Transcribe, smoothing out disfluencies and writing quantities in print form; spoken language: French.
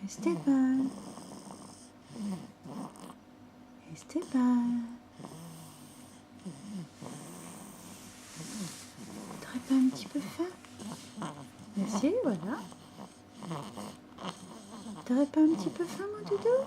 Esteban, Esteban, t'aurais pas un petit peu faim? Merci, voilà. T'aurais pas un petit peu faim, mon doudou?